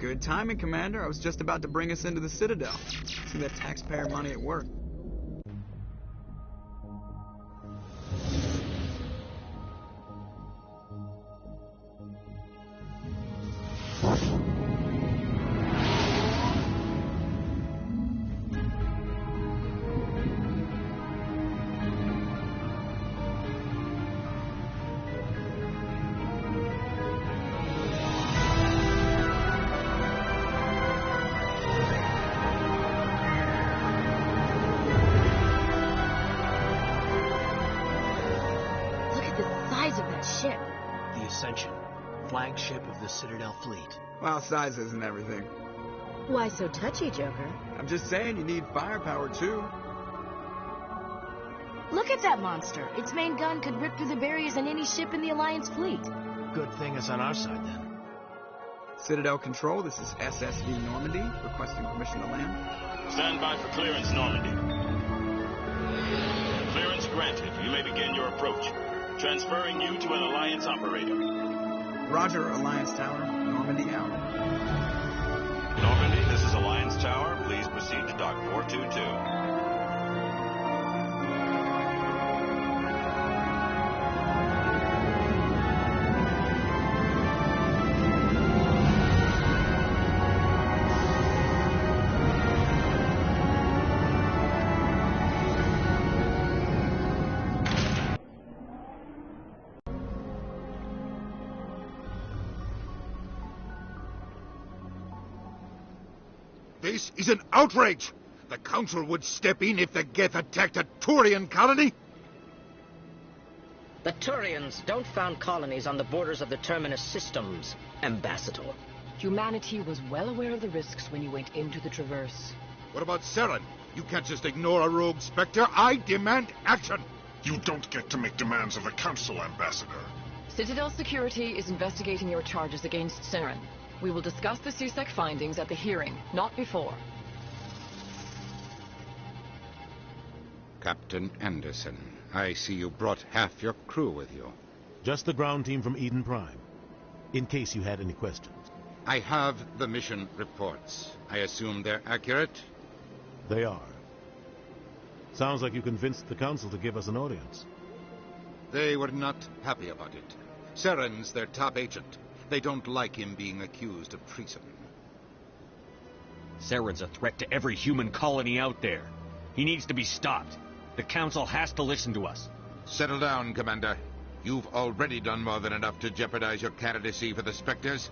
Good timing, Commander. I was just about to bring us into the Citadel. See that taxpayer money at work. Flagship of the Citadel fleet. Well, size isn't everything. Why so touchy, Joker? I'm just saying you need firepower, too. Look at that monster. Its main gun could rip through the barriers in any ship in the Alliance fleet. Good thing it's on our side, then. Citadel Control, this is SSV Normandy, requesting permission to land. Stand by for clearance, Normandy. Clearance granted. You may begin your approach. Transferring you to an Alliance operator. Roger, Alliance Tower. Normandy out. Normandy, this is Alliance Tower. Please proceed to Dock 422. This is an outrage! The Council would step in if the Geth attacked a Turian colony! The Turians don't found colonies on the borders of the Terminus systems, Ambassador. Humanity was well aware of the risks when you went into the Traverse. What about Saren? You can't just ignore a rogue Spectre. I demand action! You don't get to make demands of the Council, Ambassador. Citadel Security is investigating your charges against Saren. We will discuss the CSEC findings at the hearing, not before. Captain Anderson, I see you brought half your crew with you. Just the ground team from Eden Prime, in case you had any questions. I have the mission reports. I assume they're accurate? They are. Sounds like you convinced the Council to give us an audience. They were not happy about it. Saren's their top agent. They don't like him being accused of treason. Saren's a threat to every human colony out there. He needs to be stopped. The Council has to listen to us. Settle down, Commander. You've already done more than enough to jeopardize your candidacy for the Spectres.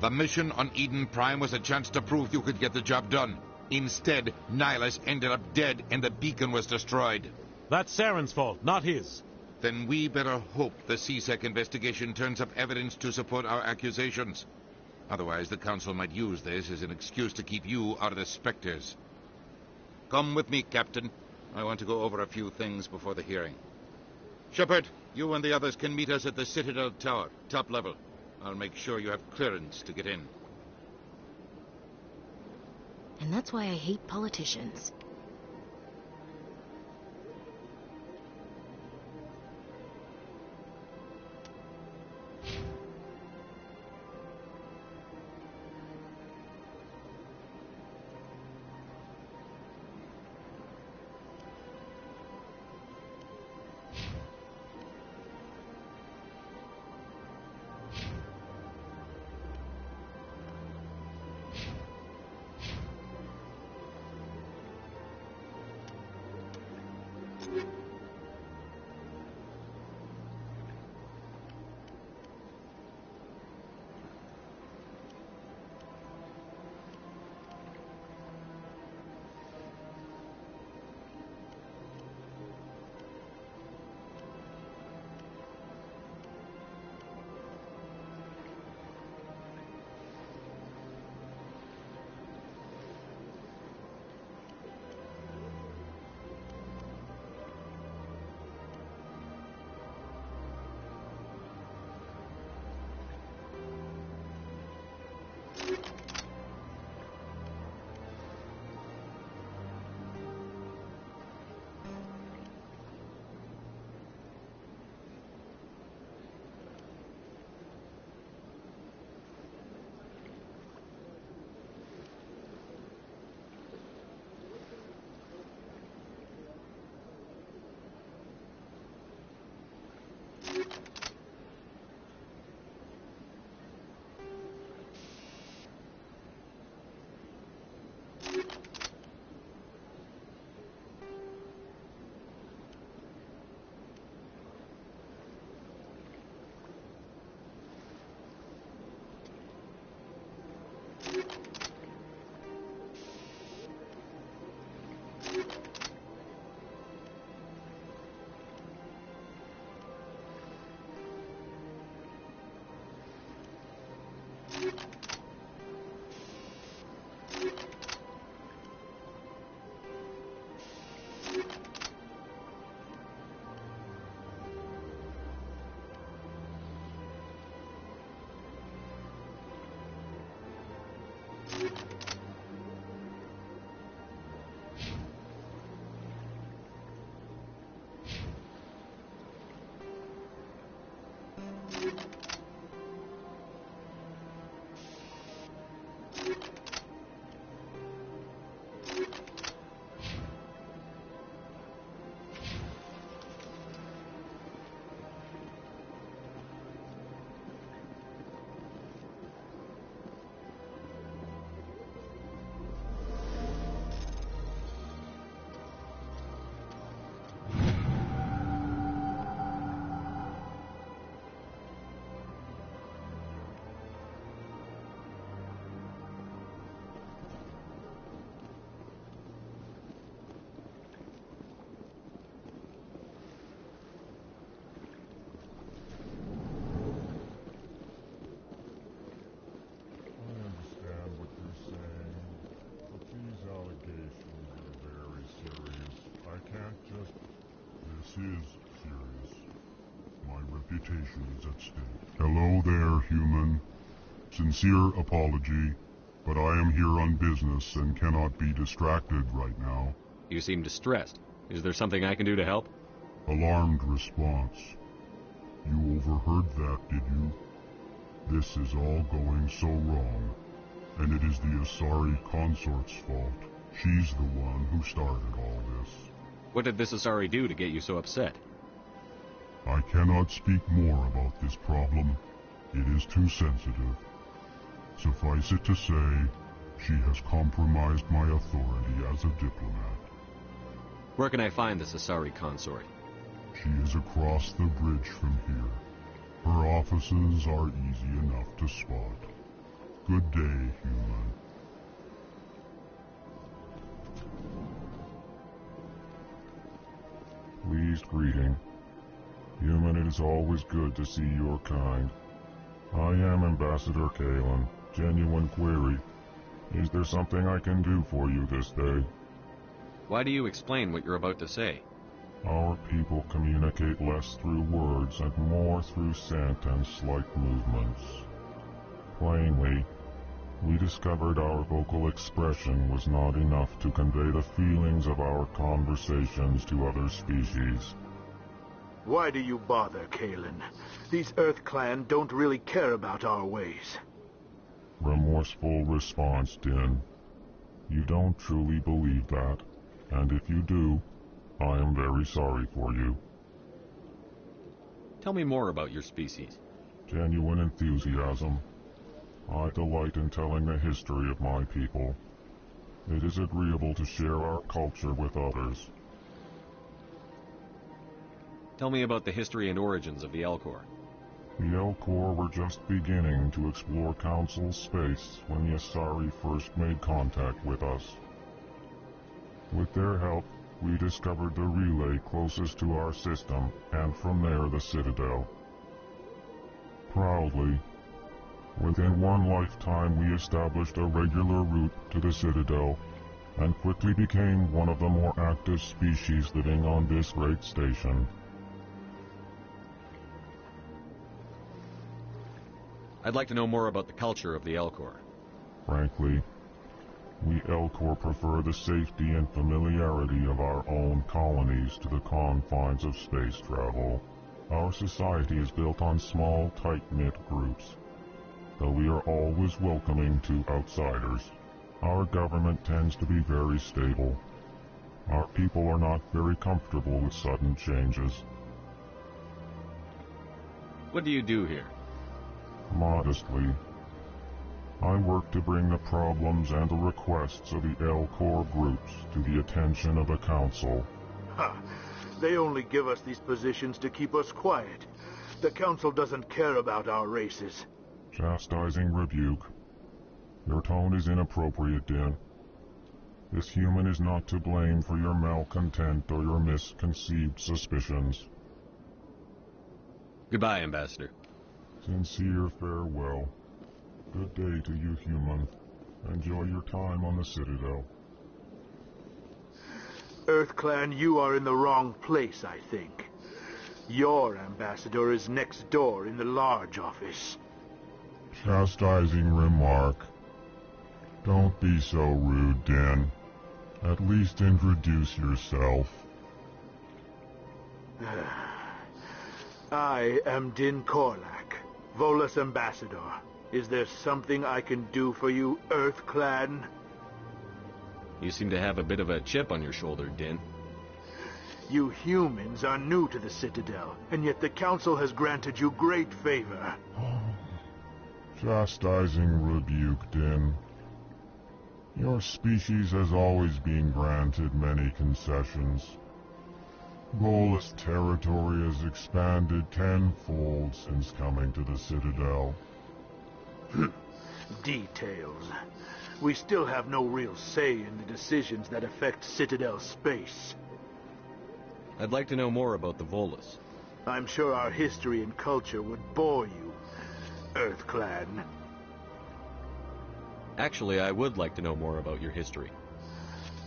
The mission on Eden Prime was a chance to prove you could get the job done. Instead, Nihilus ended up dead and the beacon was destroyed. That's Saren's fault, not his. Then we better hope the CSEC investigation turns up evidence to support our accusations. Otherwise, the Council might use this as an excuse to keep you out of the Spectres. Come with me, Captain. I want to go over a few things before the hearing. Shepard, you and the others can meet us at the Citadel Tower, top level. I'll make sure you have clearance to get in. And that's why I hate politicians. This is serious. My reputation is at stake. Hello there, human. Sincere apology, but I am here on business and cannot be distracted right now. You seem distressed. Is there something I can do to help? Alarmed response. You overheard that, did you? This is all going so wrong, and it is the Asari consort's fault. She's the one who started all this. What did this Asari do to get you so upset? I cannot speak more about this problem. It is too sensitive. Suffice it to say, she has compromised my authority as a diplomat. Where can I find this Asari consort? She is across the bridge from here. Her offices are easy enough to spot. Good day, human. Pleased greeting. Human, it is always good to see your kind. I am Ambassador Kalen. Genuine query. Is there something I can do for you this day? Why do you explain what you're about to say? Our people communicate less through words and more through scent and slight movements. Plainly, we discovered our vocal expression was not enough to convey the feelings of our conversations to other species. Why do you bother, Kalen? These Earth Clan don't really care about our ways. Remorseful response, Din. You don't truly believe that, and if you do, I am very sorry for you. Tell me more about your species. Genuine enthusiasm. I delight in telling the history of my people. It is agreeable to share our culture with others. Tell me about the history and origins of the Elcor. The Elcor were just beginning to explore Council space when the Asari first made contact with us. With their help, we discovered the relay closest to our system, and from there the Citadel. Proudly, within one lifetime we established a regular route to the Citadel, and quickly became one of the more active species living on this great station. I'd like to know more about the culture of the Elcor. Frankly, we Elcor prefer the safety and familiarity of our own colonies to the confines of space travel. Our society is built on small, tight-knit groups, though we are always welcoming to outsiders. Our government tends to be very stable. Our people are not very comfortable with sudden changes. What do you do here? Modestly, I work to bring the problems and the requests of the Elcor groups to the attention of the Council. Ha! They only give us these positions to keep us quiet. The Council doesn't care about our races. Chastising rebuke. Your tone is inappropriate, Din. This human is not to blame for your malcontent or your misconceived suspicions. Goodbye, Ambassador. Sincere farewell. Good day to you, human. Enjoy your time on the Citadel. Earth Clan, you are in the wrong place, I think. Your ambassador is next door in the large office. Chastising remark. Don't be so rude, Din. At least introduce yourself. I am Din Korlak, Volus Ambassador. Is there something I can do for you, Earth Clan? You seem to have a bit of a chip on your shoulder, Din. You humans are new to the Citadel, and yet the Council has granted you great favor. Chastising rebuke, Din. Your species has always been granted many concessions. Volus territory has expanded tenfold since coming to the Citadel. Details. We still have no real say in the decisions that affect Citadel space. I'd like to know more about the Volus. I'm sure our history and culture would bore you, Earth Clan. Actually, I would like to know more about your history.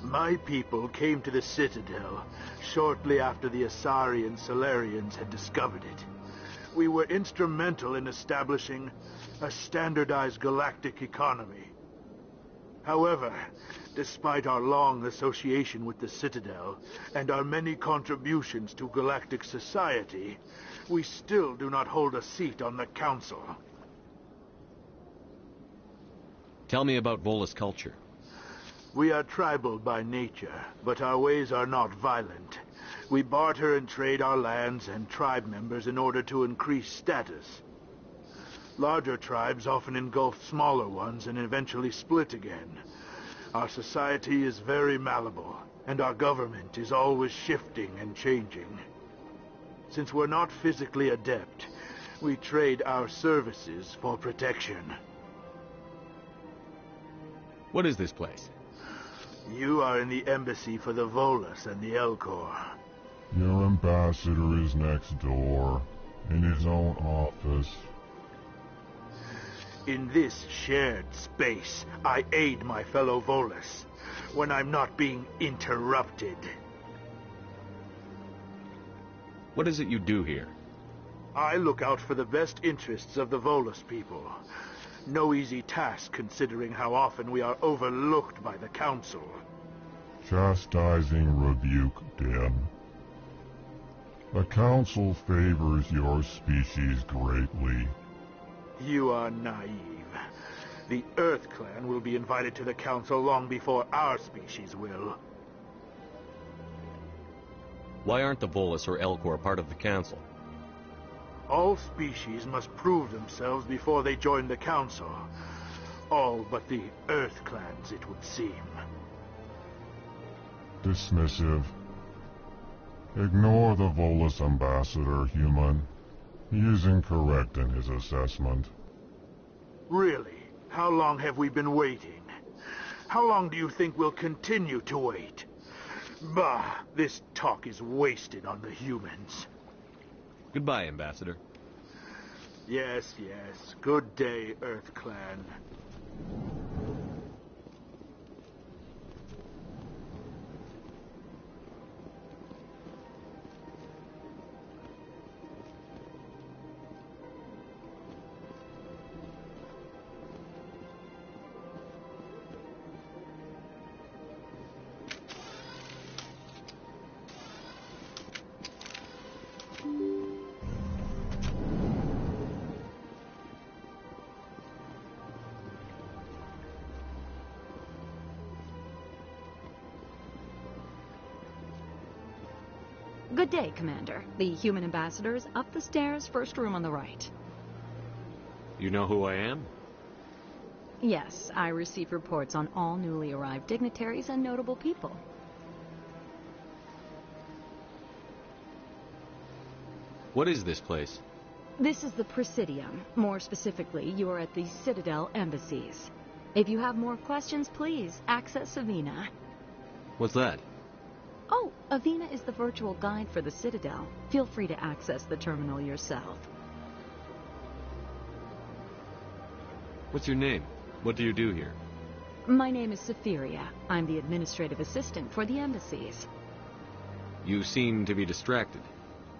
My people came to the Citadel shortly after the Asari Solarians had discovered it. We were instrumental in establishing a standardized galactic economy. However, despite our long association with the Citadel and our many contributions to galactic society, we still do not hold a seat on the Council. Tell me about Volus culture. We are tribal by nature, but our ways are not violent. We barter and trade our lands and tribe members in order to increase status. Larger tribes often engulf smaller ones and eventually split again. Our society is very malleable, and our government is always shifting and changing. Since we're not physically adept, we trade our services for protection. What is this place? You are in the embassy for the Volus and the Elcor. Your ambassador is next door, in his own office. In this shared space, I aid my fellow Volus when I'm not being interrupted. What is it you do here? I look out for the best interests of the Volus people. No easy task considering how often we are overlooked by the Council. Chastising rebuke, Din. The Council favors your species greatly. You are naive. The Earth Clan will be invited to the Council long before our species will. Why aren't the Volus or Elcor part of the Council? All species must prove themselves before they join the Council. All but the Earth Clans, it would seem. Dismissive. Ignore the Volus ambassador, human. He is incorrect in his assessment. Really? How long have we been waiting? How long do you think we'll continue to wait? Bah, this talk is wasted on the humans. Goodbye, Ambassador. Yes, yes. Good day, Earth Clan. Good day, Commander. The human ambassador is up the stairs, first room on the right. You know who I am? Yes, I receive reports on all newly arrived dignitaries and notable people. What is this place? This is the Presidium. More specifically, you are at the Citadel embassies. If you have more questions, please access Avina. What's that? Oh, Avina is the virtual guide for the Citadel. Feel free to access the terminal yourself. What's your name? What do you do here? My name is Sephiria. I'm the administrative assistant for the embassies. You seem to be distracted.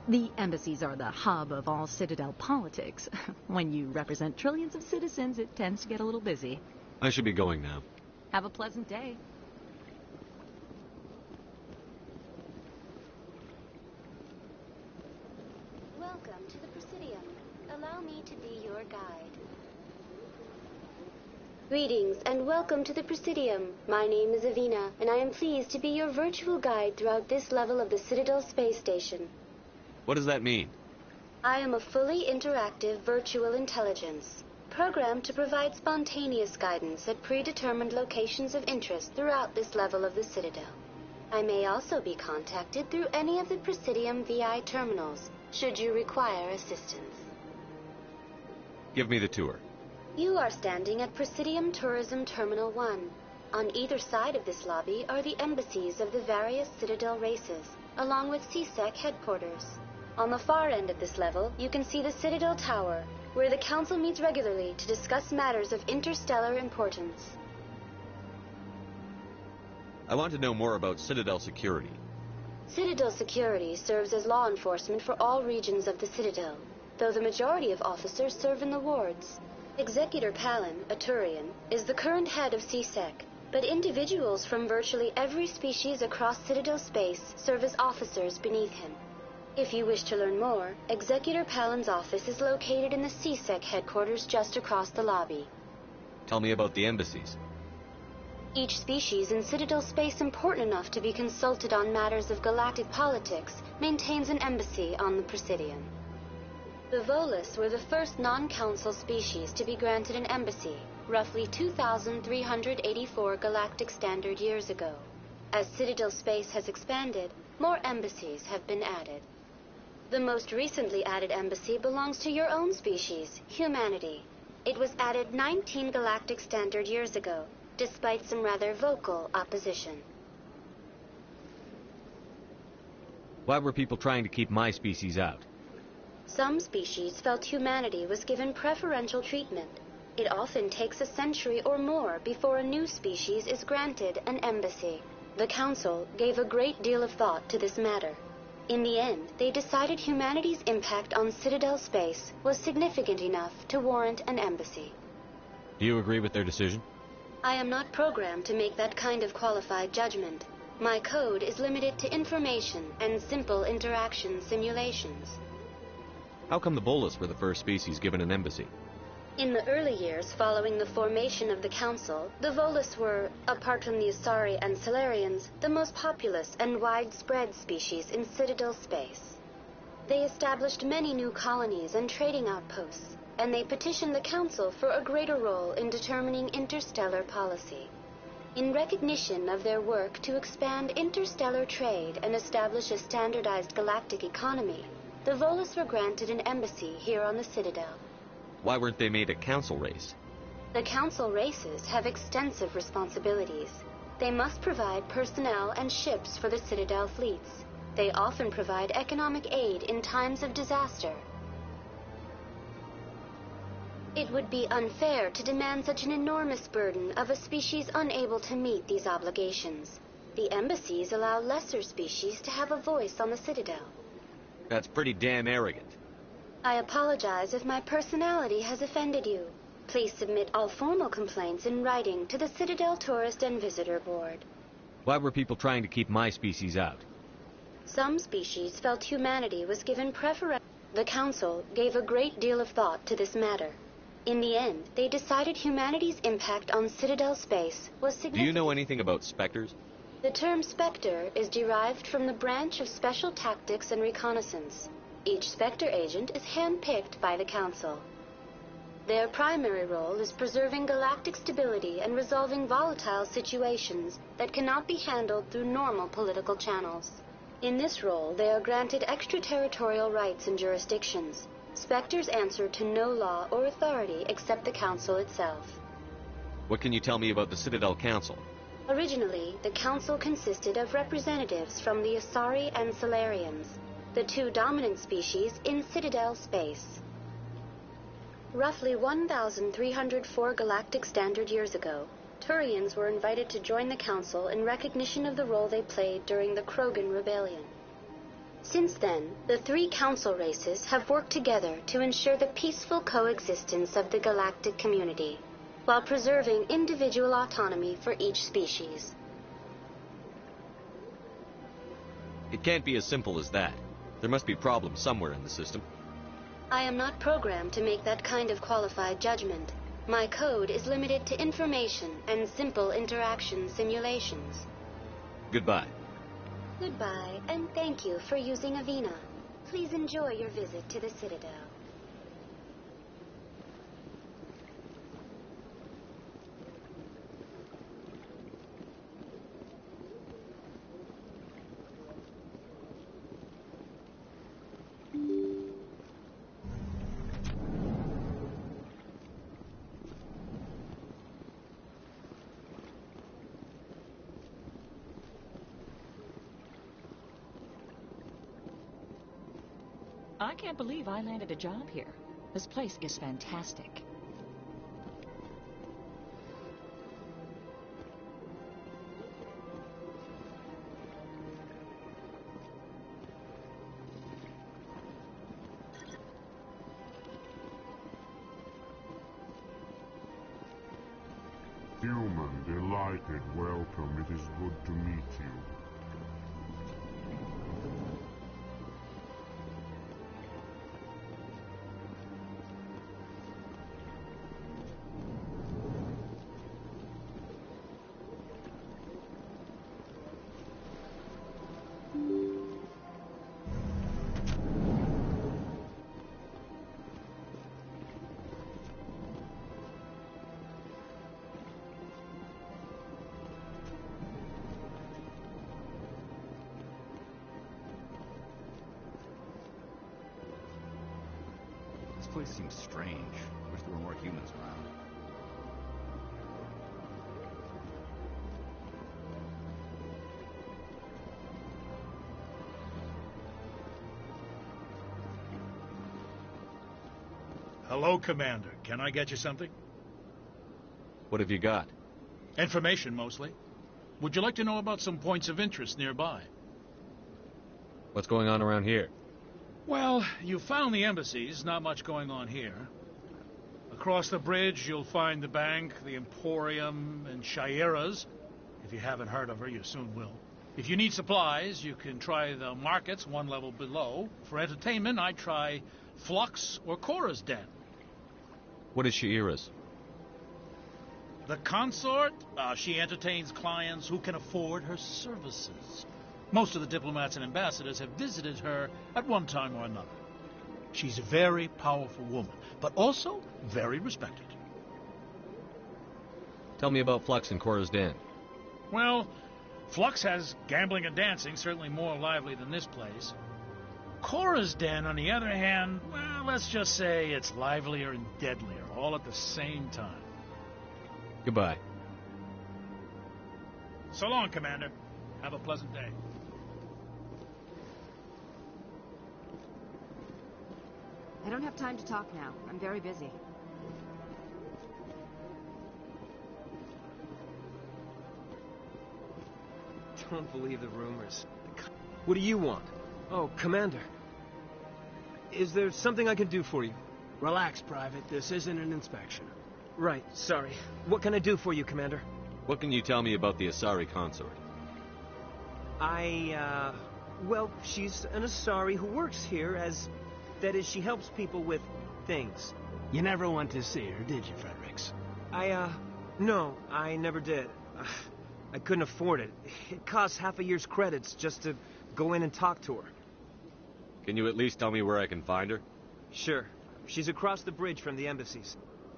The embassies are the hub of all Citadel politics. When you represent trillions of citizens, it tends to get a little busy. I should be going now. Have a pleasant day. Welcome to the Presidium. Allow me to be your guide. Greetings and welcome to the Presidium. My name is Avina, and I am pleased to be your virtual guide throughout this level of the Citadel space station. What does that mean? I am a fully interactive virtual intelligence, programmed to provide spontaneous guidance at predetermined locations of interest throughout this level of the Citadel. I may also be contacted through any of the Presidium VI terminals, should you require assistance. Give me the tour. You are standing at Presidium Tourism Terminal 1. On either side of this lobby are the embassies of the various Citadel races, along with CSEC headquarters. On the far end of this level, you can see the Citadel Tower, where the Council meets regularly to discuss matters of interstellar importance. I want to know more about Citadel security. Citadel security serves as law enforcement for all regions of the Citadel, though the majority of officers serve in the wards. Executor Palin, a Turian, is the current head of CSEC, but individuals from virtually every species across Citadel space serve as officers beneath him. If you wish to learn more, Executor Palin's office is located in the CSEC headquarters just across the lobby. Tell me about the embassies. Each species in Citadel space important enough to be consulted on matters of galactic politics maintains an embassy on the Presidium. The Volus were the first non-council species to be granted an embassy, roughly 2,384 galactic standard years ago. As Citadel space has expanded, more embassies have been added. The most recently added embassy belongs to your own species, humanity. It was added 19 galactic standard years ago, despite some rather vocal opposition. Why were people trying to keep my species out? Some species felt humanity was given preferential treatment. It often takes a century or more before a new species is granted an embassy. The Council gave a great deal of thought to this matter. In the end, they decided humanity's impact on Citadel space was significant enough to warrant an embassy. Do you agree with their decision? I am not programmed to make that kind of qualified judgment. My code is limited to information and simple interaction simulations. How come the Bolus were the first species given an embassy? In the early years following the formation of the Council, the Volus were, apart from the Asari and Solarians, the most populous and widespread species in Citadel space. They established many new colonies and trading outposts, and they petitioned the Council for a greater role in determining interstellar policy. In recognition of their work to expand interstellar trade and establish a standardized galactic economy, the Volus were granted an embassy here on the Citadel. Why weren't they made a council race? The council races have extensive responsibilities. They must provide personnel and ships for the Citadel fleets. They often provide economic aid in times of disaster. It would be unfair to demand such an enormous burden of a species unable to meet these obligations. The embassies allow lesser species to have a voice on the Citadel. That's pretty damn arrogant. I apologize if my personality has offended you. Please submit all formal complaints in writing to the Citadel Tourist and Visitor Board. Why were people trying to keep my species out? Some species felt humanity was given preference. The Council gave a great deal of thought to this matter. In the end, they decided humanity's impact on Citadel space was significant. Do you know anything about specters? The term Spectre is derived from the branch of Special Tactics and Reconnaissance. Each Spectre agent is handpicked by the Council. Their primary role is preserving galactic stability and resolving volatile situations that cannot be handled through normal political channels. In this role, they are granted extraterritorial rights and jurisdictions. Spectres answer to no law or authority except the Council itself. What can you tell me about the Citadel Council? Originally, the Council consisted of representatives from the Asari and Solarians, the two dominant species in Citadel space. Roughly 1,304 galactic standard years ago, Turians were invited to join the Council in recognition of the role they played during the Krogan Rebellion. Since then, the three Council races have worked together to ensure the peaceful coexistence of the galactic community. while preserving individual autonomy for each species. It can't be as simple as that. There must be problems somewhere in the system. I am not programmed to make that kind of qualified judgment. My code is limited to information and simple interaction simulations. Goodbye. Goodbye, and thank you for using Avina. Please enjoy your visit to the Citadel. I can't believe I landed a job here. This place is fantastic. Human, delighted, welcome. It is good to meet you. This place seems strange. Wish there were more humans around. Hello, Commander. Can I get you something? What have you got? Information, mostly. Would you like to know about some points of interest nearby? What's going on around here? Well, you found the embassies. Not much going on here. Across the bridge, you'll find the bank, the Emporium, and Shaira's. If you haven't heard of her, you soon will. If you need supplies, you can try the markets one level below. For entertainment, I'd try Flux or Cora's Den. What is Shaira's? The consort? She entertains clients who can afford her services. Most of the diplomats and ambassadors have visited her at one time or another. She's a very powerful woman, but also very respected. Tell me about Flux and Cora's Den. Well, Flux has gambling and dancing, certainly more lively than this place. Cora's Den, on the other hand, well, let's just say it's livelier and deadlier, all at the same time. Goodbye. So long, Commander. Have a pleasant day. I don't have time to talk now. I'm very busy. Don't believe the rumors. What do you want? Oh, Commander. Is there something I can do for you? Relax, Private. This isn't an inspection. Right, sorry. What can I do for you, Commander? What can you tell me about the Asari consort? Well, she's an Asari who works here as... That is, she helps people with things. You never went to see her, did you, Fredericks? No, I never did. I couldn't afford it. It costs half a year's credits just to go in and talk to her. Can you at least tell me where I can find her? Sure. She's across the bridge from the embassies.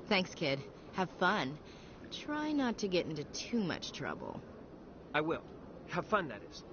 Thanks, kid. Have fun. Try not to get into too much trouble. I will. Have fun, that is.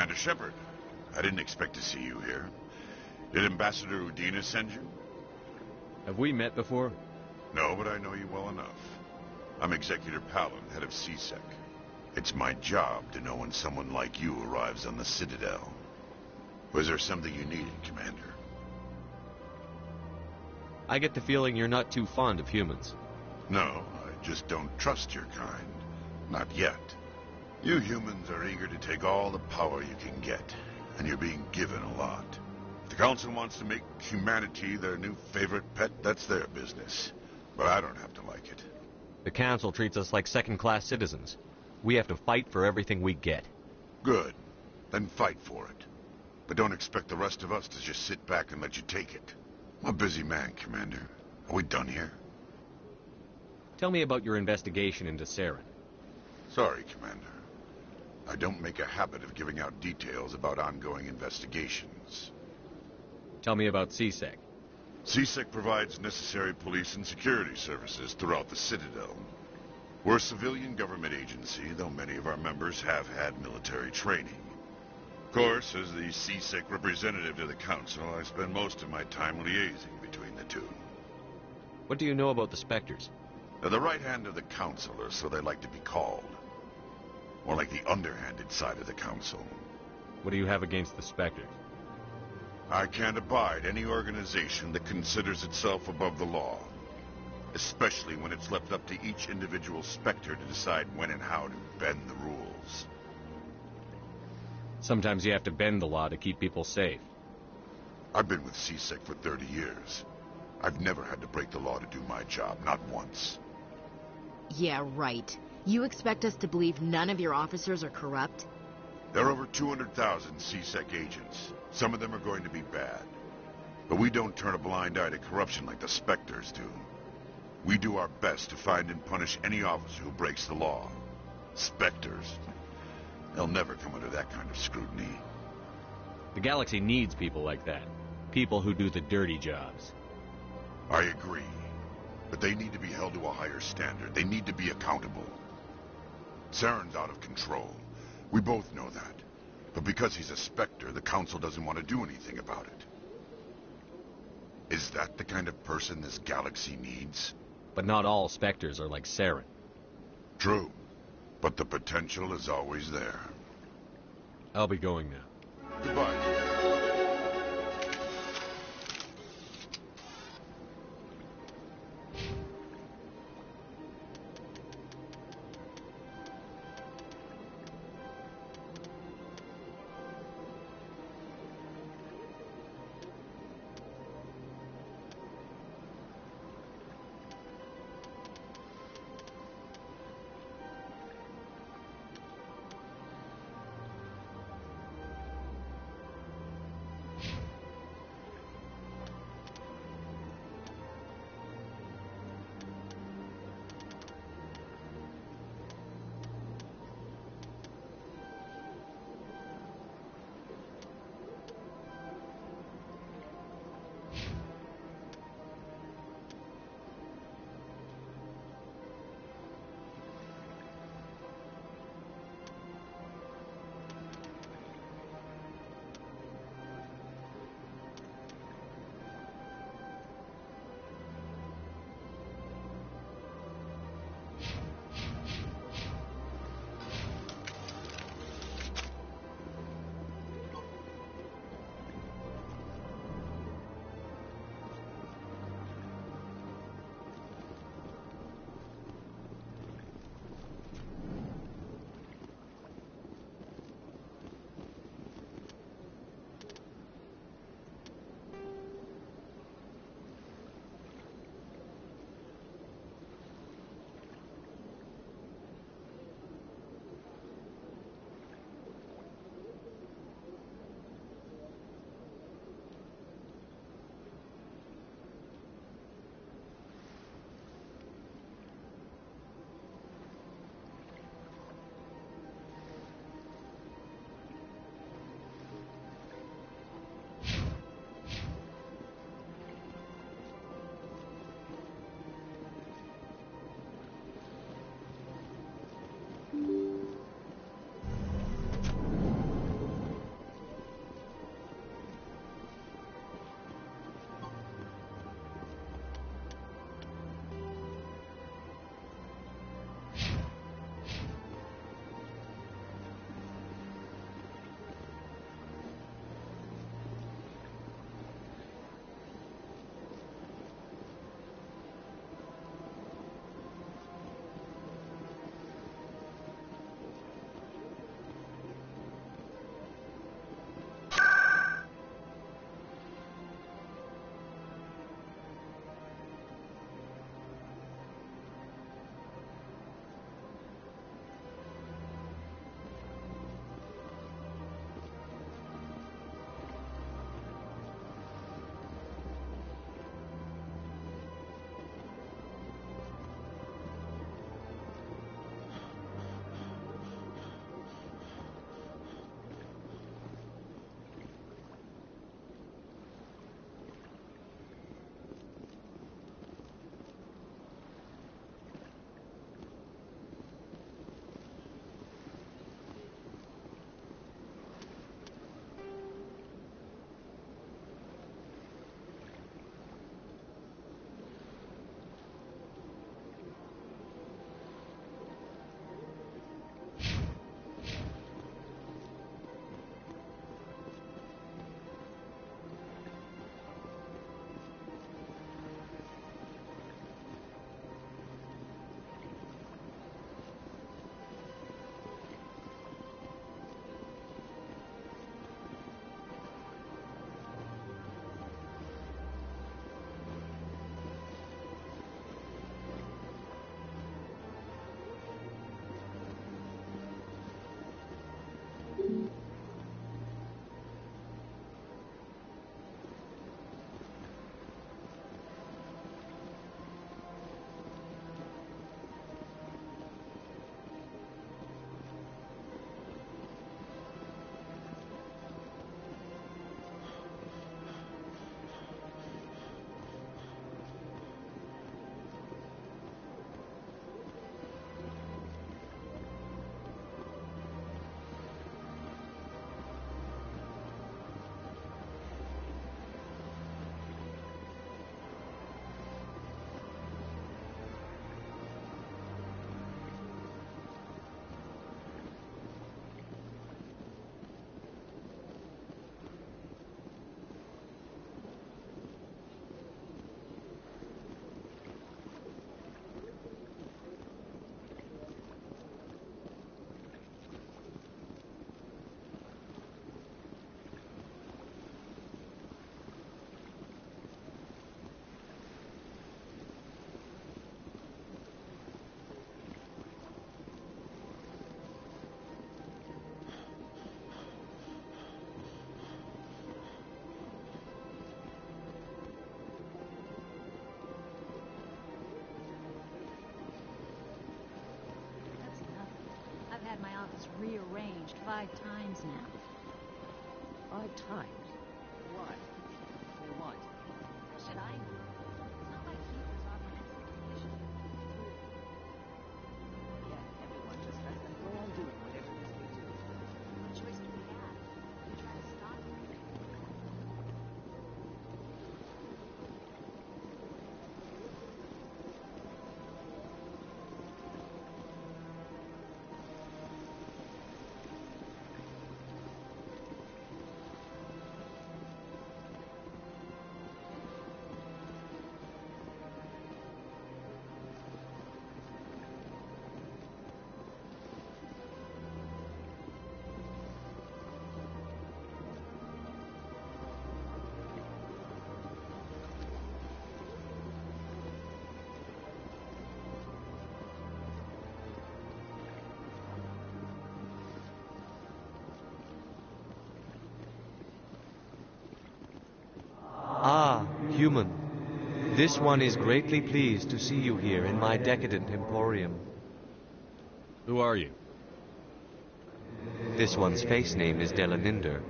Commander Shepard, I didn't expect to see you here. Did Ambassador Udina send you? Have we met before? No, but I know you well enough. I'm Executor Palin, head of CSEC. It's my job to know when someone like you arrives on the Citadel. Was there something you needed, Commander? I get the feeling you're not too fond of humans. No, I just don't trust your kind. Not yet. You humans are eager to take all the power you can get, and you're being given a lot. If the Council wants to make humanity their new favorite pet, that's their business. But I don't have to like it. The Council treats us like second-class citizens. We have to fight for everything we get. Good. Then fight for it. But don't expect the rest of us to just sit back and let you take it. I'm a busy man, Commander. Are we done here? Tell me about your investigation into Saren. Sorry, Commander. I don't make a habit of giving out details about ongoing investigations. Tell me about CSEC. CSEC provides necessary police and security services throughout the Citadel. We're a civilian government agency, though many of our members have had military training. Of course, as the CSEC representative to the Council, I spend most of my time liaising between the two. What do you know about the Spectres? They're the right hand of the Council, or so they like to be called. More like the underhanded side of the Council. What do you have against the Spectres? I can't abide any organization that considers itself above the law. Especially when it's left up to each individual Spectre to decide when and how to bend the rules. Sometimes you have to bend the law to keep people safe. I've been with CSEC for 30 years. I've never had to break the law to do my job, not once. Yeah, right. You expect us to believe none of your officers are corrupt? There are over 200,000 CSEC agents. Some of them are going to be bad. But we don't turn a blind eye to corruption like the Spectres do. We do our best to find and punish any officer who breaks the law. Spectres. They'll never come under that kind of scrutiny. The galaxy needs people like that. People who do the dirty jobs. I agree. But they need to be held to a higher standard. They need to be accountable. Saren's out of control. We both know that. But because he's a Spectre, the Council doesn't want to do anything about it. Is that the kind of person this galaxy needs? But not all Spectres are like Saren. True. But the potential is always there. I'll be going now. Goodbye. I've had my office rearranged 5 times now. 5 times? Why? For what? Should I? It's not like he was offering us a condition. Yet everyone just lets them go on doing whatever it is they do. What choice do we have? We try to stop him. Ah, human. This one is greatly pleased to see you here in my decadent emporium. Who are you? This one's face name is Delaninder,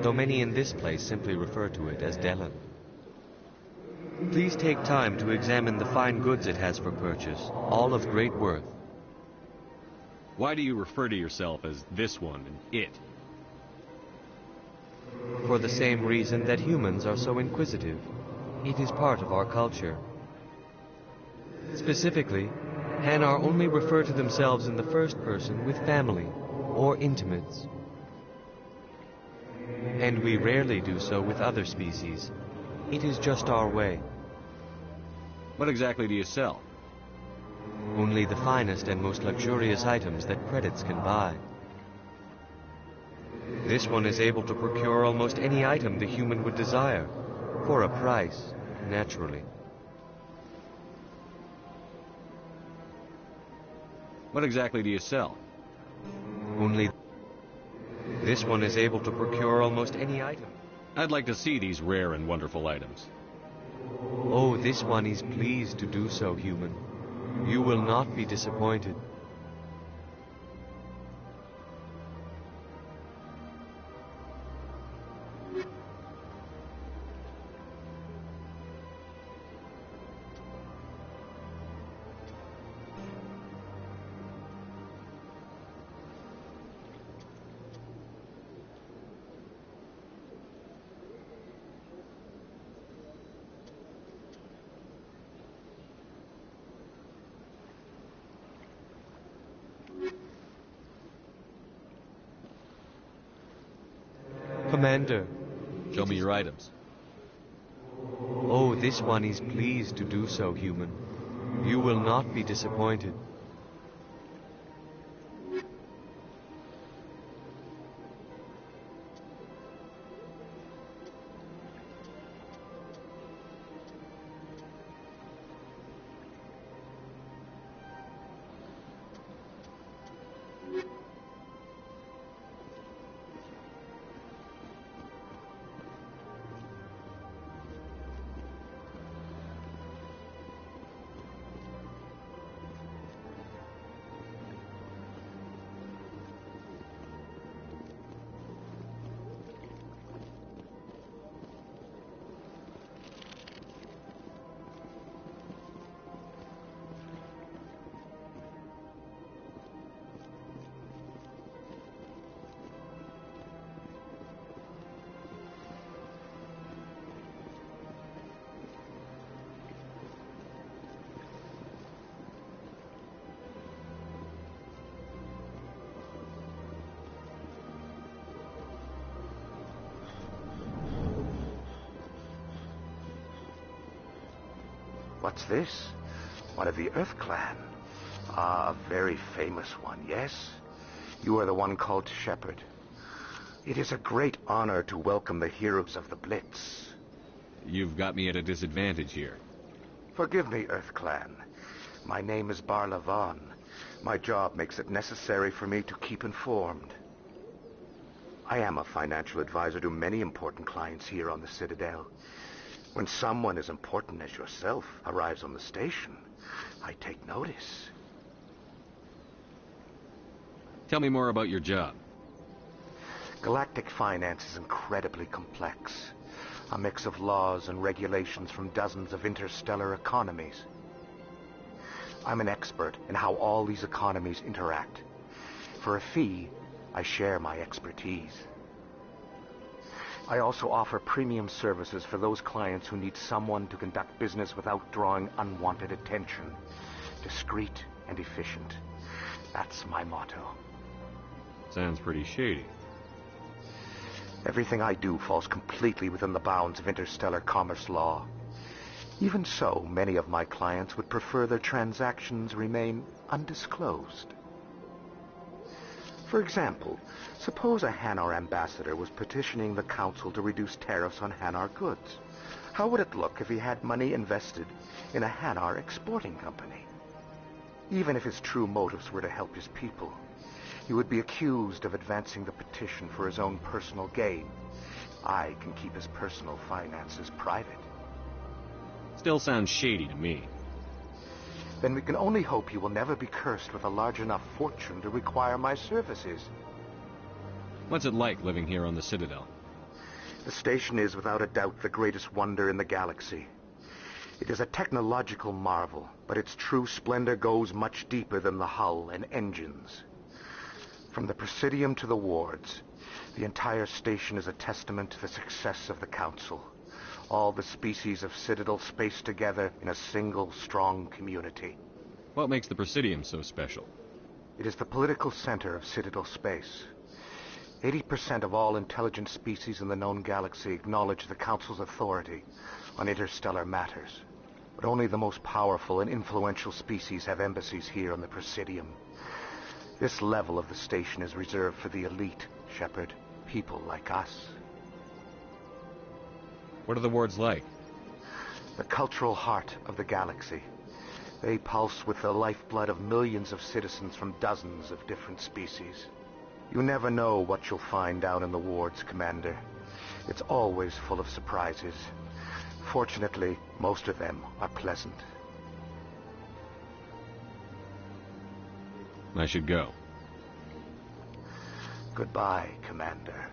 though many in this place simply refer to it as Delan. Please take time to examine the fine goods it has for purchase, all of great worth. Why do you refer to yourself as this one and it? For the same reason that humans are so inquisitive. It is part of our culture. Specifically, Hanar only refer to themselves in the first person with family or intimates. And we rarely do so with other species. It is just our way. What exactly do you sell? Only the finest and most luxurious items that credits can buy. This one is able to procure almost any item the human would desire, for a price, naturally. What exactly do you sell? Only this one is able to procure almost any item. I'd like to see these rare and wonderful items. Oh, this one is pleased to do so, human. You will not be disappointed. Commander. Show me your items. Oh, this one is pleased to do so, human. You will not be disappointed. What's this? One of the Earth Clan. Ah, a very famous one, yes? You are the one called Shepard. It is a great honor to welcome the heroes of the Blitz. You've got me at a disadvantage here. Forgive me, Earth Clan. My name is Barla Vaughn. My job makes it necessary for me to keep informed. I am a financial advisor to many important clients here on the Citadel. When someone as important as yourself arrives on the station, I take notice. Tell me more about your job. Galactic finance is incredibly complex. A mix of laws and regulations from dozens of interstellar economies. I'm an expert in how all these economies interact. For a fee, I share my expertise. I also offer premium services for those clients who need someone to conduct business without drawing unwanted attention. Discreet and efficient. That's my motto. Sounds pretty shady. Everything I do falls completely within the bounds of interstellar commerce law. Even so, many of my clients would prefer their transactions remain undisclosed. For example, suppose a Hanar ambassador was petitioning the council to reduce tariffs on Hanar goods. How would it look if he had money invested in a Hanar exporting company? Even if his true motives were to help his people, he would be accused of advancing the petition for his own personal gain. I can keep his personal finances private. Still sounds shady to me. Then we can only hope you will never be cursed with a large enough fortune to require my services. What's it like living here on the Citadel? The station is without a doubt the greatest wonder in the galaxy. It is a technological marvel, but its true splendor goes much deeper than the hull and engines. From the Presidium to the wards, the entire station is a testament to the success of the Council. All the species of Citadel spaced together in a single, strong community. What makes the Presidium so special? It is the political center of Citadel space. 80% of all intelligent species in the known galaxy acknowledge the Council's authority on interstellar matters. But only the most powerful and influential species have embassies here on the Presidium. This level of the station is reserved for the elite, Shepard. People like us. What are the wards like? The cultural heart of the galaxy. They pulse with the lifeblood of millions of citizens from dozens of different species. You never know what you'll find down in the wards, Commander. It's always full of surprises. Fortunately, most of them are pleasant. I should go. Goodbye, Commander.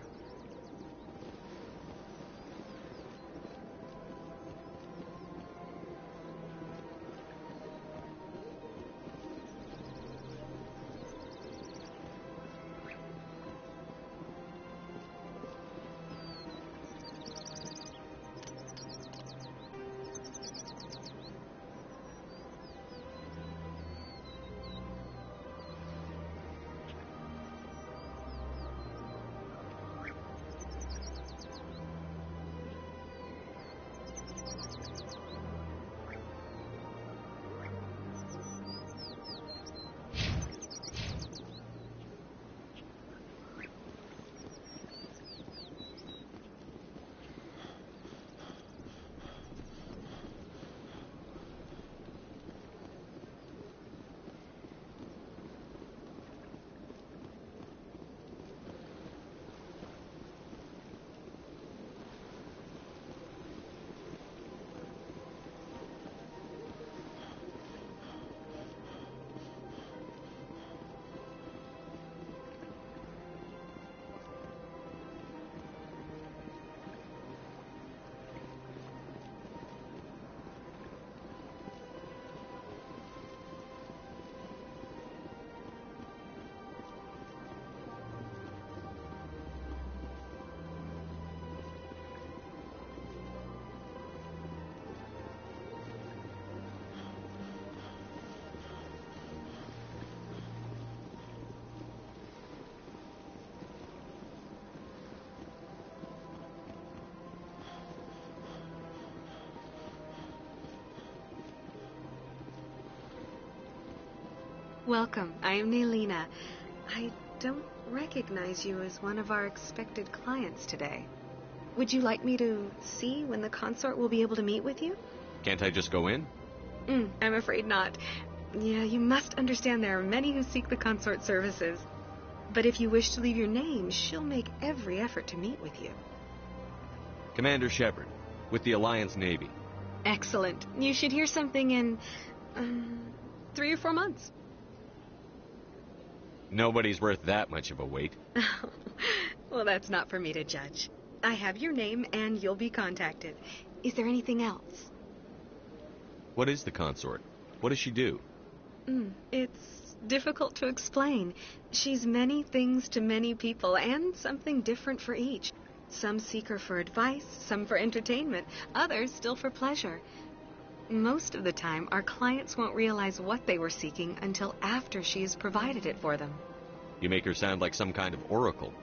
Welcome. I am Nelina. I don't recognize you as one of our expected clients today. Would you like me to see when the consort will be able to meet with you? Can't I just go in? I'm afraid not. Yeah, you must understand there are many who seek the consort services. But if you wish to leave your name, she'll make every effort to meet with you. Commander Shepard, with the Alliance Navy. Excellent. You should hear something in 3 or 4 months. Nobody's worth that much of a wait. Well, that's not for me to judge. I have your name and you'll be contacted. Is there anything else? What is the consort? What does she do? It's difficult to explain. She's many things to many people and something different for each. Some seek her for advice, some for entertainment, others still for pleasure. Most of the time, our clients won't realize what they were seeking until after she has provided it for them. You make her sound like some kind of oracle.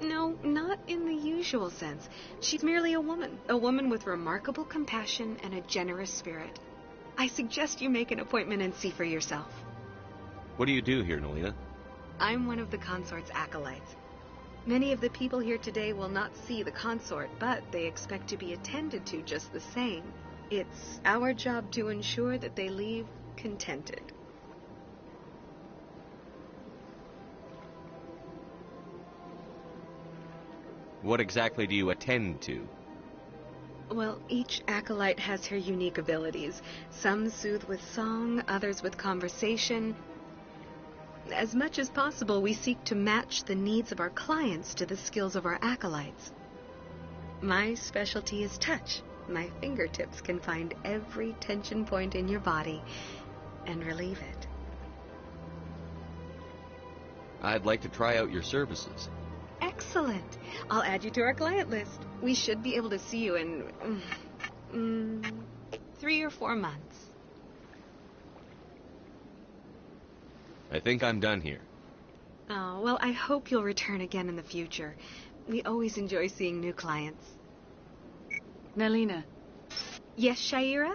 No, not in the usual sense. She's merely a woman with remarkable compassion and a generous spirit. I suggest you make an appointment and see for yourself. What do you do here, Nelina? I'm one of the consort's acolytes. Many of the people here today will not see the consort, but they expect to be attended to just the same. It's our job to ensure that they leave contented. What exactly do you attend to? Well, each acolyte has her unique abilities. Some soothe with song, others with conversation. As much as possible, we seek to match the needs of our clients to the skills of our acolytes. My specialty is touch. My fingertips can find every tension point in your body and relieve it. I'd like to try out your services. Excellent. I'll add you to our client list. We should be able to see you in 3 or 4 months. I think I'm done here. Oh, well, I hope you'll return again in the future. We always enjoy seeing new clients. Nelina. Yes, Shaira?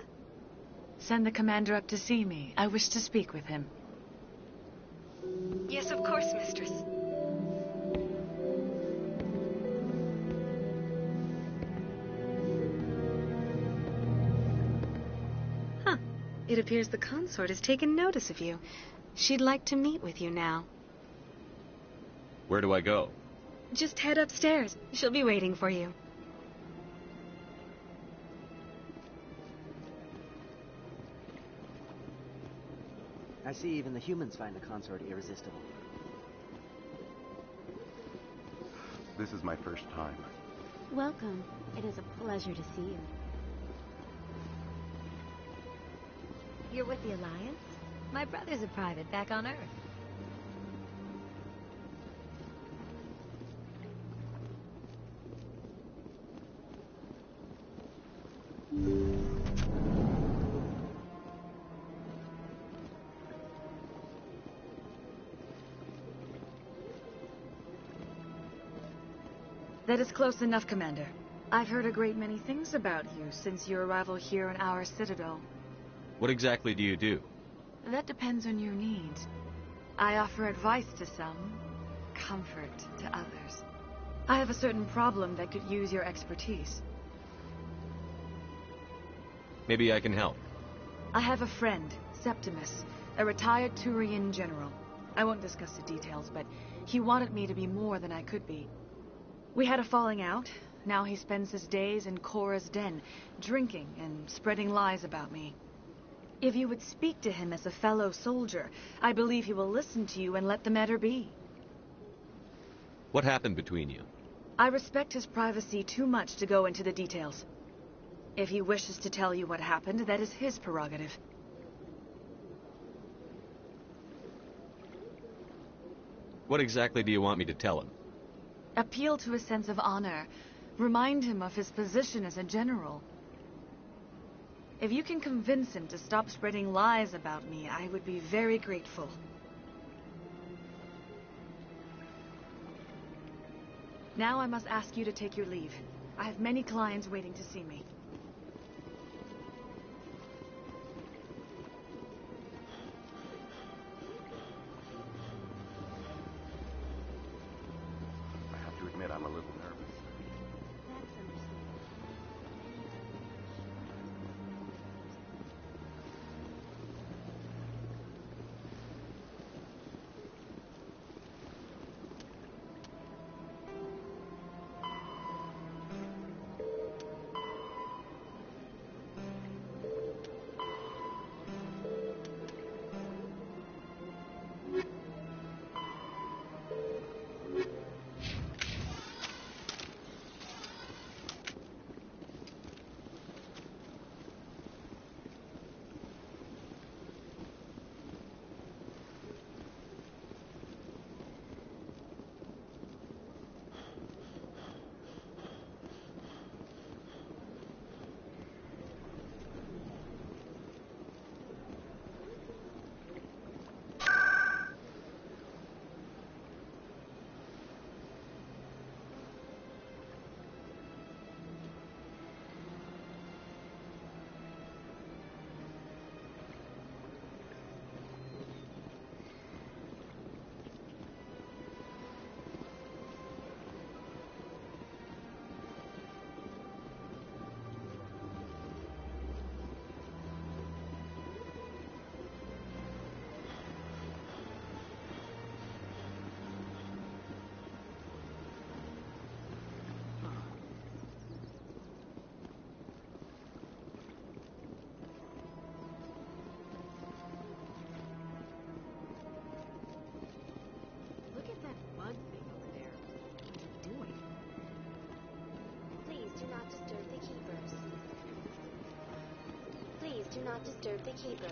Send the commander up to see me. I wish to speak with him. Yes, of course, mistress. Huh. It appears the consort has taken notice of you. She'd like to meet with you now. Where do I go? Just head upstairs. She'll be waiting for you. I see even the humans find the consort irresistible. This is my first time. Welcome. It is a pleasure to see you. You're with the Alliance? My brother's a private back on Earth. That is close enough, Commander. I've heard a great many things about you since your arrival here in our citadel. What exactly do you do? That depends on your needs. I offer advice to some, comfort to others. I have a certain problem that could use your expertise. Maybe I can help. I have a friend, Septimus, a retired Turian general. I won't discuss the details, but he wanted me to be more than I could be. We had a falling out. Now he spends his days in Cora's den, drinking and spreading lies about me. If you would speak to him as a fellow soldier, I believe he will listen to you and let the matter be. What happened between you? I respect his privacy too much to go into the details. If he wishes to tell you what happened, that is his prerogative. What exactly do you want me to tell him? Appeal to his sense of honor. Remind him of his position as a general. If you can convince him to stop spreading lies about me, I would be very grateful. Now I must ask you to take your leave. I have many clients waiting to see me. I'm a little nervous. That's understandable. Look at that bug thing over there. What are you doing? Please do not disturb the keepers. Please do not disturb the keepers.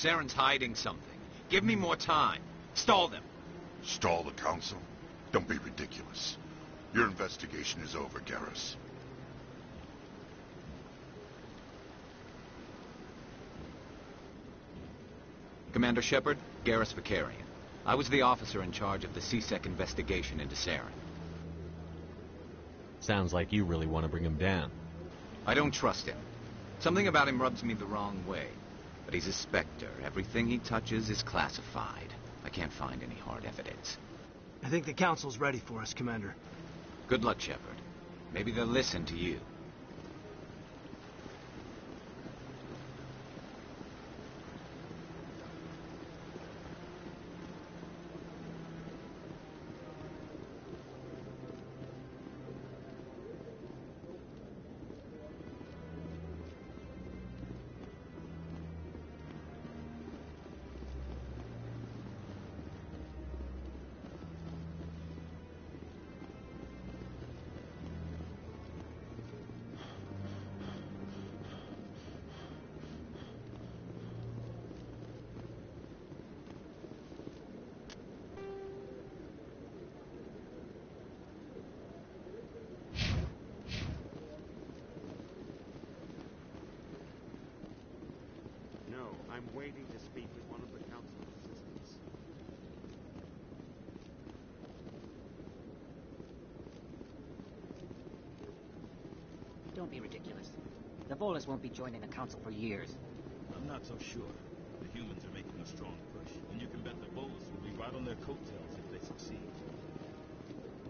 Saren's hiding something. Give me more time. Stall them. Stall the council? Don't be ridiculous. Your investigation is over, Garrus. Commander Shepard, Garrus Vicarian. I was the officer in charge of the CSEC investigation into Saren. Sounds like you really want to bring him down. I don't trust him. Something about him rubs me the wrong way. But he's a Spectre. Everything he touches is classified. I can't find any hard evidence. I think the council's ready for us, Commander. Good luck, Shepard. Maybe they'll listen to you. I'm waiting to speak with one of the council's assistants. Don't be ridiculous. The Volus won't be joining the council for years. I'm not so sure. The humans are making a strong push, and you can bet the Volus will be right on their coattails if they succeed.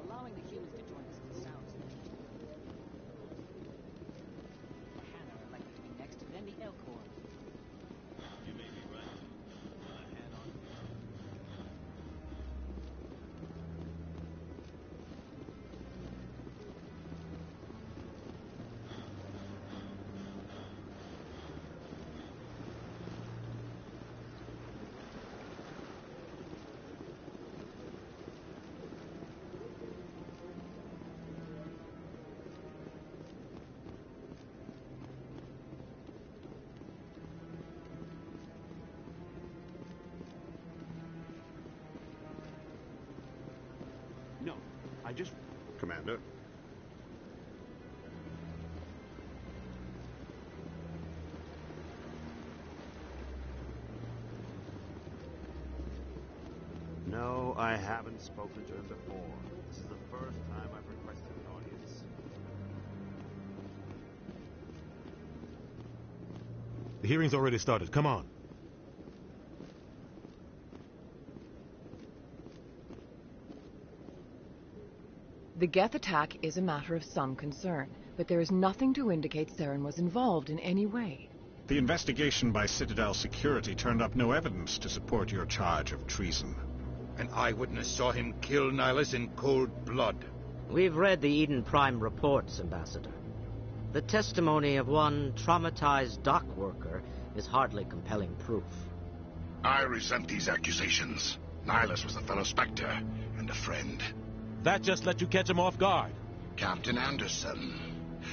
Allowing the humans to join us is a sound strategy. The Hanna are likely to be next, then the Elcor. You may be right. But I had on. No, I just... Commander. No, I haven't spoken to him before. This is the first time I've requested an audience. The hearing's already started. Come on. The Geth attack is a matter of some concern, but there is nothing to indicate Saren was involved in any way. The investigation by Citadel Security turned up no evidence to support your charge of treason. An eyewitness saw him kill Nihilus in cold blood. We've read the Eden Prime reports, Ambassador. The testimony of one traumatized dock worker is hardly compelling proof. I resent these accusations. Nihilus was a fellow Spectre and a friend. That just let you catch him off guard. Captain Anderson,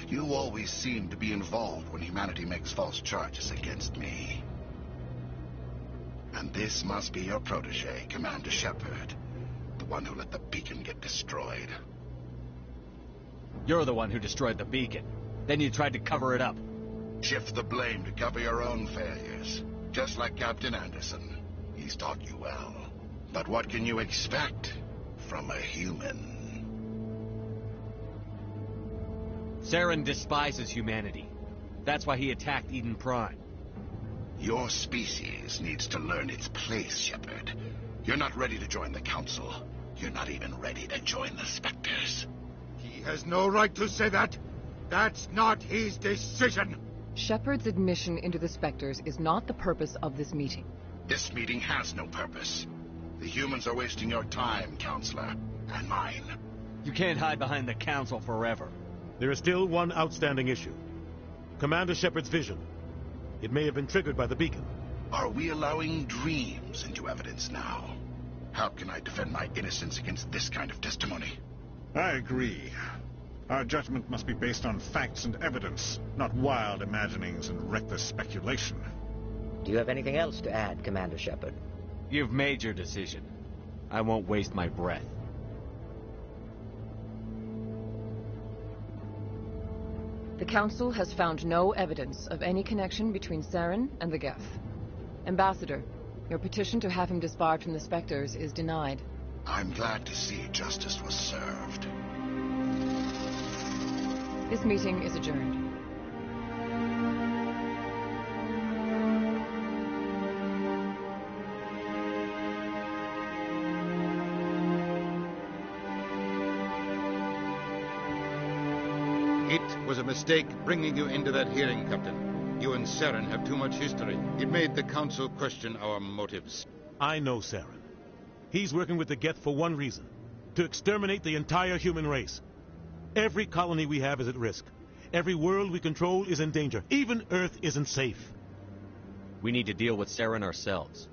you always seem to be involved when humanity makes false charges against me. And this must be your protege, Commander Shepard, the one who let the beacon get destroyed. You're the one who destroyed the beacon. Then you tried to cover it up. Shift the blame to cover your own failures, just like Captain Anderson. He's taught you well. But what can you expect from a human? Saren despises humanity. That's why he attacked Eden Prime. Your species needs to learn its place, Shepard. You're not ready to join the Council. You're not even ready to join the Spectres. He has no right to say that. That's not his decision. Shepard's admission into the Spectres is not the purpose of this meeting. This meeting has no purpose. The humans are wasting your time, Counselor, and mine. You can't hide behind the Council forever. There is still one outstanding issue. Commander Shepard's vision. It may have been triggered by the beacon. Are we allowing dreams into evidence now? How can I defend my innocence against this kind of testimony? I agree. Our judgment must be based on facts and evidence, not wild imaginings and reckless speculation. Do you have anything else to add, Commander Shepard? You've made your decision. I won't waste my breath. The Council has found no evidence of any connection between Saren and the Geth. Ambassador, your petition to have him disbarred from the Spectres is denied. I'm glad to see justice was served. This meeting is adjourned. It was a mistake bringing you into that hearing, Captain. You and Saren have too much history. It made the Council question our motives. I know Saren. He's working with the Geth for one reason: to exterminate the entire human race. Every colony we have is at risk. Every world we control is in danger. Even Earth isn't safe. We need to deal with Saren ourselves.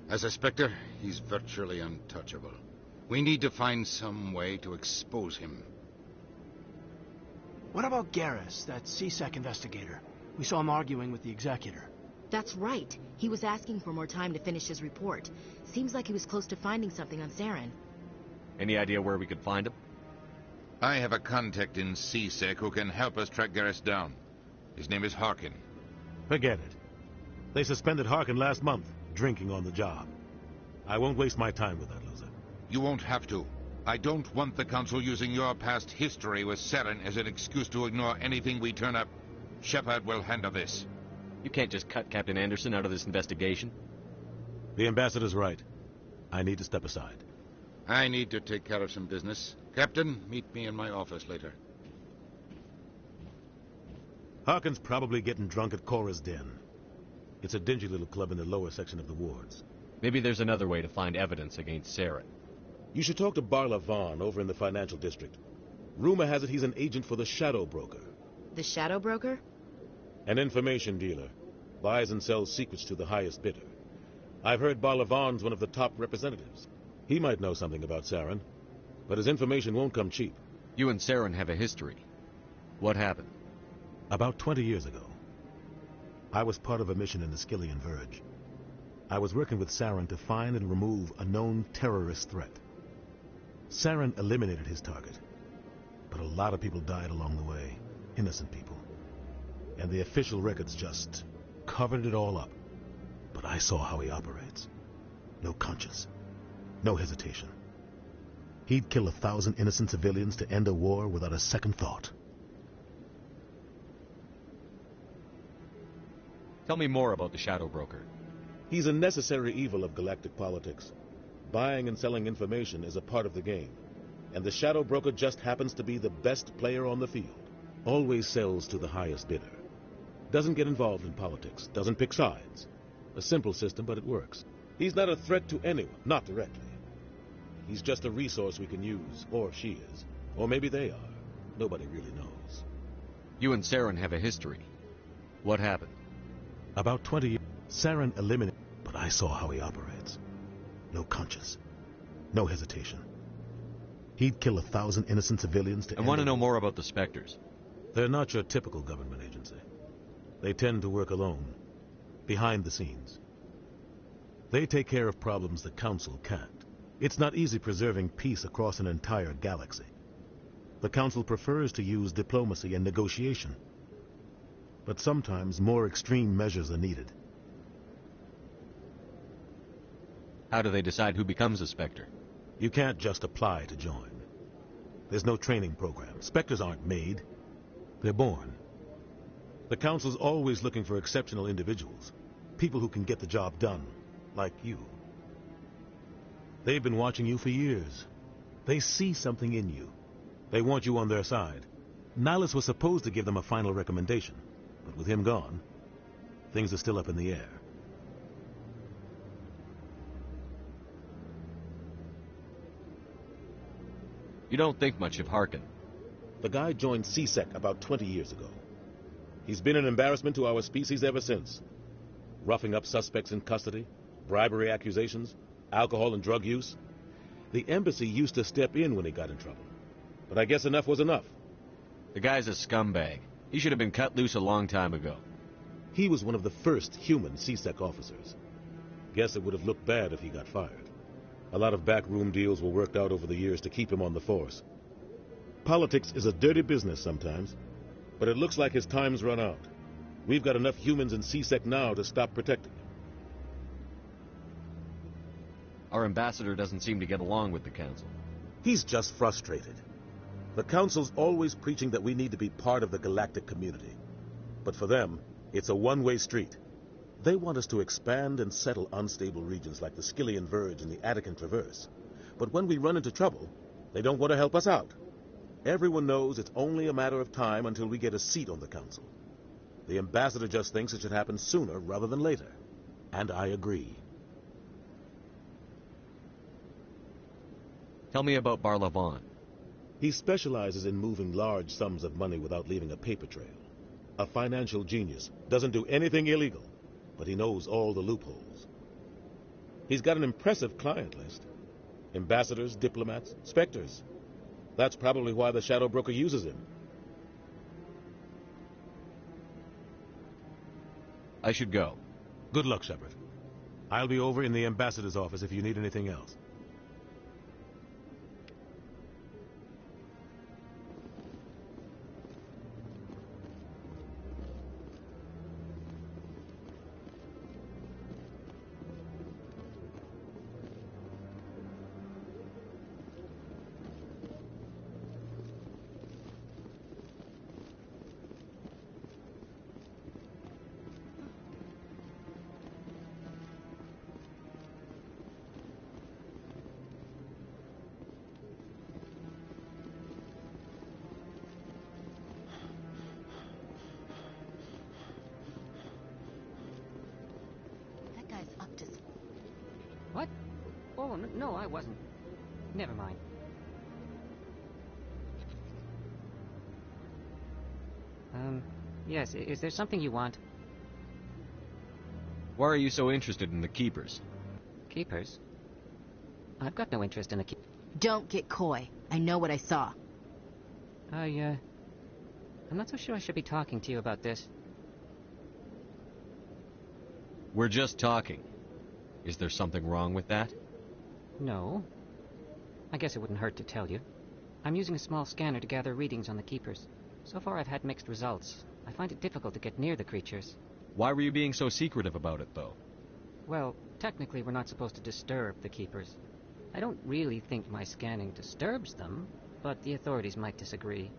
As a Spectre, he's virtually untouchable. We need to find some way to expose him. What about Garrus, that C-Sec investigator? We saw him arguing with the Executor. That's right. He was asking for more time to finish his report. Seems like he was close to finding something on Saren. Any idea where we could find him? I have a contact in C-Sec who can help us track Garrus down. His name is Harkin. Forget it. They suspended Harkin last month, drinking on the job. I won't waste my time with that loser. You won't have to. I don't want the Council using your past history with Saren as an excuse to ignore anything we turn up. Shepard will handle this. You can't just cut Captain Anderson out of this investigation. The Ambassador's right. I need to step aside. I need to take care of some business. Captain, meet me in my office later. Harkin's probably getting drunk at Cora's Den. It's a dingy little club in the lower section of the wards. Maybe there's another way to find evidence against Saren. You should talk to Barla Vaughn over in the financial district. Rumor has it he's an agent for the Shadow Broker. The Shadow Broker? An information dealer. Buys and sells secrets to the highest bidder. I've heard Barla Vaughn's one of the top representatives. He might know something about Saren, but his information won't come cheap. You and Saren have a history. What happened? About 20 years ago, I was part of a mission in the Skillian Verge. I was working with Saren to find and remove a known terrorist threat. Saren eliminated his target, but a lot of people died along the way, innocent people. And the official records just covered it all up. But I saw how he operates. No conscience, no hesitation. He'd kill 1,000 innocent civilians to end a war without a second thought. Tell me more about the Shadow Broker. He's a necessary evil of galactic politics. Buying and selling information is a part of the game, and the Shadow Broker just happens to be the best player on the field. Always sells to the highest bidder. Doesn't get involved in politics, doesn't pick sides. A simple system, but it works. He's not a threat to anyone, not directly. He's just a resource we can use, or she is. Or maybe they are. Nobody really knows. You and Saren have a history. What happened? About 20 years, Saren eliminated, but I saw how he operates. No conscience, no hesitation. He'd kill 1,000 innocent civilians to I want to know more about the Spectres. They're not your typical government agency. They tend to work alone, behind the scenes. They take care of problems the Council can't. It's not easy preserving peace across an entire galaxy. The Council prefers to use diplomacy and negotiation. But sometimes more extreme measures are needed. How do they decide who becomes a Spectre? You can't just apply to join. There's no training program. Spectres aren't made. They're born. The Council's always looking for exceptional individuals. People who can get the job done, like you. They've been watching you for years. They see something in you. They want you on their side. Nihilus was supposed to give them a final recommendation, but with him gone, things are still up in the air. You don't think much of Harkin. The guy joined C-Sec about 20 years ago. He's been an embarrassment to our species ever since. Roughing up suspects in custody, bribery accusations, alcohol and drug use. The embassy used to step in when he got in trouble. But I guess enough was enough. The guy's a scumbag. He should have been cut loose a long time ago. He was one of the first human CSEC officers. Guess it would have looked bad if he got fired. A lot of backroom deals were worked out over the years to keep him on the force. Politics is a dirty business sometimes, but it looks like his time's run out. We've got enough humans in CSEC now to stop protecting him. Our ambassador doesn't seem to get along with the Council. He's just frustrated. The Council's always preaching that we need to be part of the galactic community. But for them, it's a one-way street. They want us to expand and settle unstable regions like the Skillian Verge and the Attican Traverse. But when we run into trouble, they don't want to help us out. Everyone knows it's only a matter of time until we get a seat on the Council. The ambassador just thinks it should happen sooner rather than later. And I agree. Tell me about Barlavon. He specializes in moving large sums of money without leaving a paper trail. A financial genius, doesn't do anything illegal, but he knows all the loopholes. He's got an impressive client list. Ambassadors, diplomats, specters. That's probably why the Shadow Broker uses him. I should go. Good luck, Shepard. I'll be over in the ambassador's office if you need anything else. What? Oh, no, I wasn't. Never mind. Yes, is there something you want? Why are you so interested in the Keepers? Keepers? I've got no interest in the Don't get coy. I know what I saw. I'm not so sure I should be talking to you about this. We're just talking. Is there something wrong with that? No. I guess it wouldn't hurt to tell you. I'm using a small scanner to gather readings on the Keepers. So far I've had mixed results. I find it difficult to get near the creatures. Why were you being so secretive about it, though? Well, technically we're not supposed to disturb the Keepers. I don't really think my scanning disturbs them, but the authorities might disagree.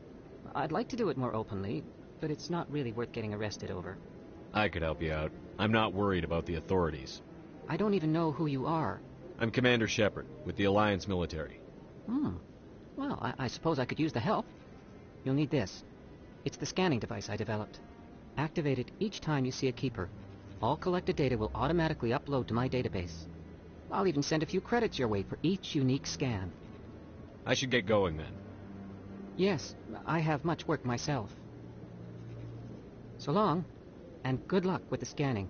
I'd like to do it more openly, but it's not really worth getting arrested over. I could help you out. I'm not worried about the authorities. I don't even know who you are. I'm Commander Shepard, with the Alliance military. Well, I suppose I could use the help. You'll need this. It's the scanning device I developed. Activate it each time you see a Keeper. All collected data will automatically upload to my database. I'll even send a few credits your way for each unique scan. I should get going, then. Yes, I have much work myself. So long, and good luck with the scanning.